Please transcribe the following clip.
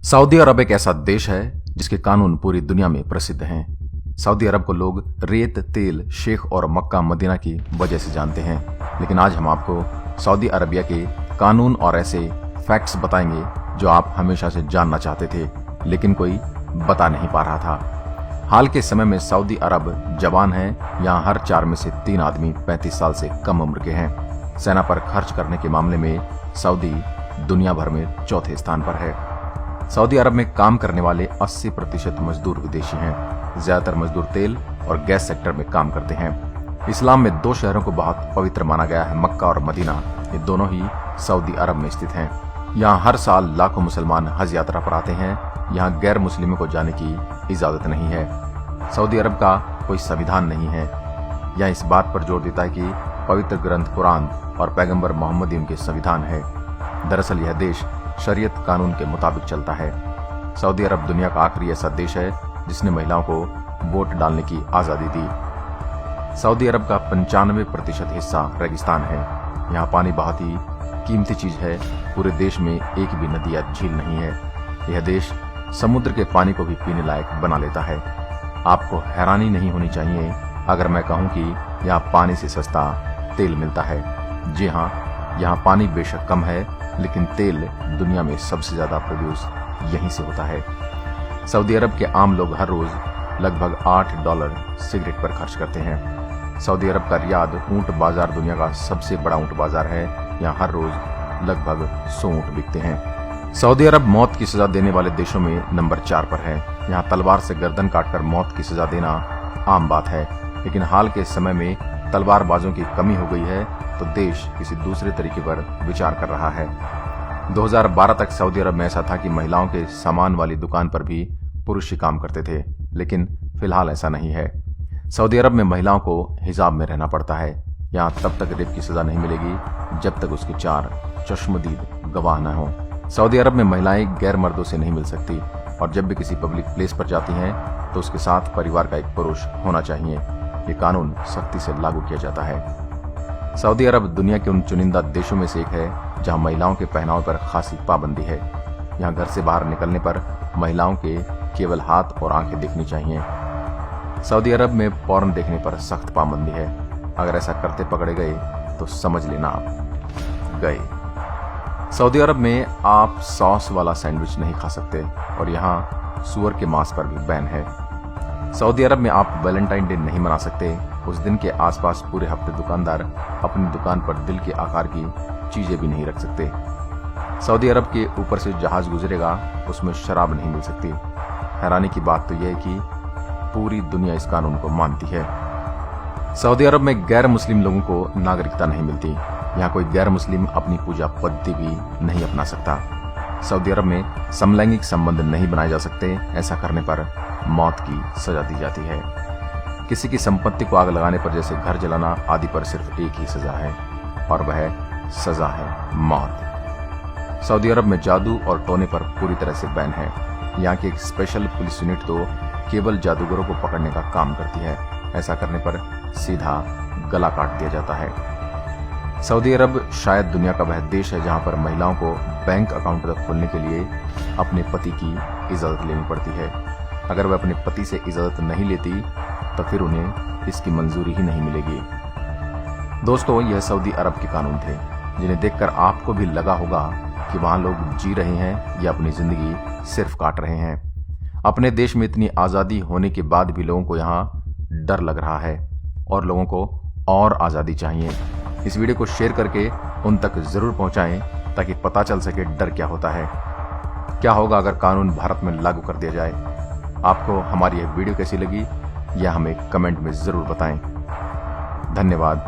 Saudi अरब एक ऐसा देश है जिसके कानून पूरी दुनिया में प्रसिद्ध हैं। सऊदी अरब को लोग रेत, तेल, शेख और मक्का मदीना की वजह से जानते हैं। लेकिन आज हम आपको सऊदी अरबिया के कानून और ऐसे फैक्ट्स बताएंगे जो आप हमेशा से जानना चाहते थे लेकिन कोई बता नहीं पा रहा था। हाल के समय में सऊदी अरब जवान है। यहाँ हर 4 में से 3 आदमी 35 साल से कम उम्र के हैं। सेना पर खर्च करने के मामले में सऊदी दुनिया भर में चौथे स्थान पर है। सऊदी अरब में काम करने वाले 80% मजदूर विदेशी हैं। ज्यादातर मजदूर तेल और गैस सेक्टर में काम करते हैं। इस्लाम में 2 शहरों को बहुत पवित्र माना गया है, मक्का और मदीना। ये दोनों ही सऊदी अरब में स्थित हैं। यहाँ हर साल लाखों मुसलमान हज यात्रा पर आते हैं। यहाँ गैर मुस्लिमों को जाने की इजाजत नहीं है। सऊदी अरब का कोई संविधान नहीं है। यह इस बात पर जोर देता है कि पवित्र ग्रंथ कुरान और पैगंबर मोहम्मद उनके संविधान है। दरअसल यह देश शरीयत कानून के मुताबिक चलता है। सऊदी अरब दुनिया का आखिरी ऐसा देश है जिसने महिलाओं को वोट डालने की आजादी दी। सऊदी अरब का 95% हिस्सा रेगिस्तान है। यहाँ पानी बहुत ही कीमती चीज है। पूरे देश में एक भी नदी या झील नहीं है। यह देश समुद्र के पानी को भी पीने लायक बना लेता है। आपको हैरानी नहीं होनी चाहिए अगर मैं कहूँ कि यहाँ पानी से सस्ता तेल मिलता है। जी हाँ, यहाँ पानी बेशक कम है लेकिन तेल दुनिया में सबसे ज्यादा प्रोड्यूस यहीं से होता है। सऊदी अरब के आम लोग हर रोज लगभग $8 सिगरेट पर खर्च करते हैं। सऊदी अरब का रियाद ऊंट बाजार दुनिया का सबसे बड़ा ऊंट बाजार है। यहाँ हर रोज लगभग 100 ऊंट बिकते हैं। सऊदी अरब मौत की सजा देने वाले देशों में नंबर 4 पर है। यहाँ तलवार से गर्दन काटकर मौत की सजा देना आम बात है, लेकिन हाल के समय में तलवारबाजों की कमी हो गई है तो देश किसी दूसरे तरीके पर विचार कर रहा है। 2012 तक सऊदी अरब में ऐसा था कि महिलाओं के सामान वाली दुकान पर भी पुरुष ही काम करते थे, लेकिन फिलहाल ऐसा नहीं है। सऊदी अरब में महिलाओं को हिजाब में रहना पड़ता है। यहाँ तब तक रेप की सजा नहीं मिलेगी जब तक उसके 4 चश्मदीद गवाह न हो। सऊदी अरब में महिलाएं गैर मर्दों से नहीं मिल सकती और जब भी किसी पब्लिक प्लेस पर जाती हैं तो उसके साथ परिवार का एक पुरुष होना चाहिए। ये कानून सख्ती से लागू किया जाता है। सऊदी अरब दुनिया के उन चुनिंदा देशों में से एक है जहां महिलाओं के पहनावे पर खासी पाबंदी है। यहां घर से बाहर निकलने पर महिलाओं के केवल हाथ और आंखें दिखनी चाहिए। सऊदी अरब में पॉर्न देखने पर सख्त पाबंदी है। अगर ऐसा करते पकड़े गए तो समझ लेना आप गए। सऊदी अरब में आप सॉस वाला सैंडविच नहीं खा सकते और यहाँ सुअर के मांस पर भी बैन है। सऊदी अरब में आप वैलेंटाइन डे नहीं मना सकते। उस दिन के आसपास पूरे हफ्ते दुकानदार अपनी दुकान पर दिल के आकार की चीजें भी नहीं रख सकते। सऊदी अरब के ऊपर से जहाज गुजरेगा, उसमें शराब नहीं मिल सकती। हैरानी की बात तो यह है कि पूरी दुनिया इस कानून को मानती है। सऊदी अरब में गैर मुस्लिम लोगों को नागरिकता नहीं मिलती। यहाँ कोई गैर मुस्लिम अपनी पूजा पद्धति भी नहीं अपना सकता। सऊदी अरब में समलैंगिक संबंध नहीं बनाए जा सकते। ऐसा करने पर मौत की सजा दी जाती है। किसी की संपत्ति को आग लगाने पर, जैसे घर जलाना आदि पर, सिर्फ एक ही सजा है और वह सजा है मौत। सऊदी अरब में जादू और टोने पर पूरी तरह से बैन है। यहाँ की एक स्पेशल पुलिस यूनिट तो केवल जादूगरों को पकड़ने का काम करती है। ऐसा करने पर सीधा गला काट दिया जाता है। सऊदी अरब शायद दुनिया का वह देश है जहाँ पर महिलाओं को बैंक अकाउंट तक खोलने के लिए अपने पति की इजाजत लेनी पड़ती है। अगर वह अपने पति से इजाजत नहीं लेती तो फिर उन्हें इसकी मंजूरी ही नहीं मिलेगी। दोस्तों, यह सऊदी अरब के कानून थे जिन्हें देखकर आपको भी लगा होगा कि वहां लोग जी रहे हैं या अपनी जिंदगी सिर्फ काट रहे हैं। अपने देश में इतनी आज़ादी होने के बाद भी लोगों को यहाँ डर लग रहा है और लोगों को और आज़ादी चाहिए। इस वीडियो को शेयर करके उन तक जरूर पहुंचाएं ताकि पता चल सके डर क्या होता है। क्या होगा अगर कानून भारत में लागू कर दिया जाए। आपको हमारी यह वीडियो कैसी लगी यह हमें कमेंट में जरूर बताएं। धन्यवाद।